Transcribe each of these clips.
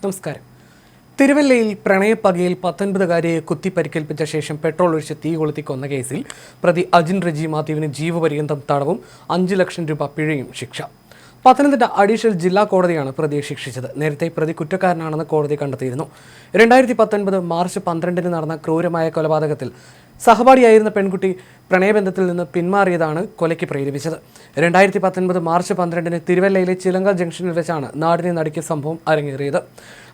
നമസ്കാരം. തിരുവല്ലയിൽ പ്രണയപ്പകയിൽ 19-കാരിയെ കുത്തിപ്പരിക്കേൽപ്പിച്ച ശേഷം പെട്രോൾ ഒഴിച്ച് തീ കൊളുത്തി കൊന്ന കേസിൽ പ്രതി അജിൻ റെജി മാത്യുവിന് ജീവപര്യന്തം തടവും 5 ലക്ഷം രൂപ പിഴയും ശിക്ഷ. പത്തനംതിട്ട അഡീഷണൽ ജില്ലാ കോടതിയാണ് പ്രതിയെ ശിക്ഷിച്ചത്. നേരത്തെ പ്രതി കുറ്റക്കാരനാണെന്ന് കോടതി കണ്ടെത്തിയിരുന്നു. 2019 മാർച്ച് 12-ന് നടന്ന ക്രൂരമായ കൊലപാതകത്തിൽ സഹപാഠിയായിരുന്ന പെൺകുട്ടി പ്രണയബന്ധത്തിൽ നിന്ന് പിന്മാറിയതാണ് കൊലയ്ക്ക് പ്രേരിപ്പിച്ചത്. 2019 മാർച്ച് 12-ന് തിരുവല്ലയിലെ ചിലങ്ക ജംഗ്ഷനിൽ വെച്ചാണ് നാടിനെ നടുക്കിയ സംഭവം അരങ്ങേറിയത്.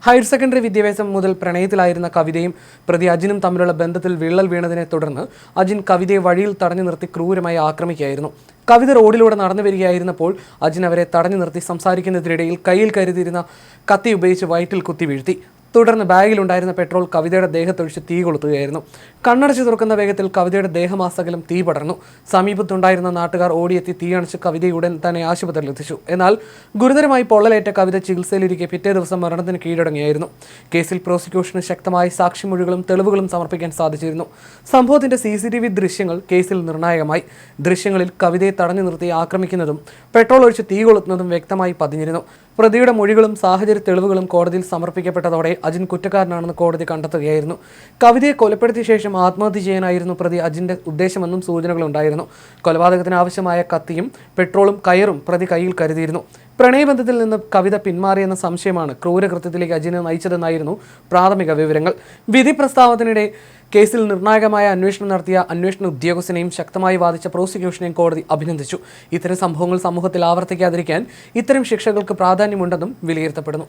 ഹയർ സെക്കൻഡറി വിദ്യാഭ്യാസം മുതൽ പ്രണയത്തിലായിരുന്ന കവിതയും പ്രതി അജിനും തമ്മിലുള്ള ബന്ധത്തിൽ വിള്ളൽ വീണതിനെ തുടർന്ന് അജിൻ കവിതയെ വഴിയിൽ തടഞ്ഞു നിർത്തി ക്രൂരമായി ആക്രമിക്കുകയായിരുന്നു. കവിത റോഡിലൂടെ നടന്നു വരികയായിരുന്നപ്പോൾ അജിൻ അവരെ തടഞ്ഞു നിർത്തി സംസാരിക്കുന്നതിനിടയിൽ കയ്യിൽ കരുതിയിരുന്ന കത്തി ഉപയോഗിച്ച് വയറ്റിൽ കുത്തി വീഴ്ത്തി. തുടർന്ന് ബാഗിലുണ്ടായിരുന്ന പെട്രോൾ കവിതയുടെ ദേഹത്തൊഴിച്ച് തീ കൊളുത്തുകയായിരുന്നു. കണ്ണടച്ച് തുറക്കുന്ന വേഗത്തിൽ കവിതയുടെ ദേഹമാസകലം തീ പടർന്നു. സമീപത്തുണ്ടായിരുന്ന നാട്ടുകാർ ഓടിയെത്തി തീയണച്ച് കവിതയെ ഉടൻ തന്നെ ആശുപത്രിയിൽ എത്തിച്ചു. എന്നാൽ ഗുരുതരമായി പൊള്ളലേറ്റ കവിത ചികിത്സയിലിരിക്കെ പിറ്റേ ദിവസം മരണത്തിന് കീഴടങ്ങിയായിരുന്നു. കേസിൽ പ്രോസിക്യൂഷന് ശക്തമായ സാക്ഷിമൊഴികളും തെളിവുകളും സമർപ്പിക്കാൻ സാധിച്ചിരുന്നു. സംഭവത്തിന്റെ CCTV ദൃശ്യങ്ങൾ കേസിൽ നിർണായകമായി. ദൃശ്യങ്ങളിൽ കവിതയെ തടഞ്ഞു നിർത്തി ആക്രമിക്കുന്നതും പെട്രോൾ ഒഴിച്ച് തീ കൊളുത്തുന്നതും വ്യക്തമായി പതിഞ്ഞിരുന്നു. പ്രതിയുടെ മൊഴികളും സാഹചര്യ തെളിവുകളും കോടതിയിൽ സമർപ്പിക്കപ്പെട്ടതോടെ അജിൻ കുറ്റക്കാരനാണെന്ന് കോടതി കണ്ടെത്തുകയായിരുന്നു. കവിതയെ കൊലപ്പെടുത്തിയ ശേഷം ആത്മഹത്യ ചെയ്യാനായിരുന്നു പ്രതി അജിന്റെ ഉദ്ദേശമെന്നും സൂചനകളുണ്ടായിരുന്നു. കൊലപാതകത്തിന് ആവശ്യമായ കത്തിയും പെട്രോളും കയറും പ്രതി കയ്യിൽ കരുതിയിരുന്നു. പ്രണയബന്ധത്തിൽ നിന്ന് കവിത പിന്മാറിയെന്ന സംശയമാണ് ക്രൂരകൃത്യത്തിലേക്ക് അജിനെ നയിച്ചതെന്നായിരുന്നു പ്രാഥമിക വിവരങ്ങൾ. വിധി പ്രസ്താവത്തിനിടെ കേസിൽ നിർണായകമായ അന്വേഷണം നടത്തിയ അന്വേഷണ ഉദ്യോഗസ്ഥനെയും ശക്തമായി വാദിച്ച പ്രോസിക്യൂഷനെയും കോടതി അഭിനന്ദിച്ചു. ഇത്തരം സംഭവങ്ങൾ സമൂഹത്തിൽ ആവർത്തിക്കാതിരിക്കാൻ ഇത്തരം ശിക്ഷകൾക്ക് പ്രാധാന്യമുണ്ടെന്നും വിലയിരുത്തപ്പെടുന്നു.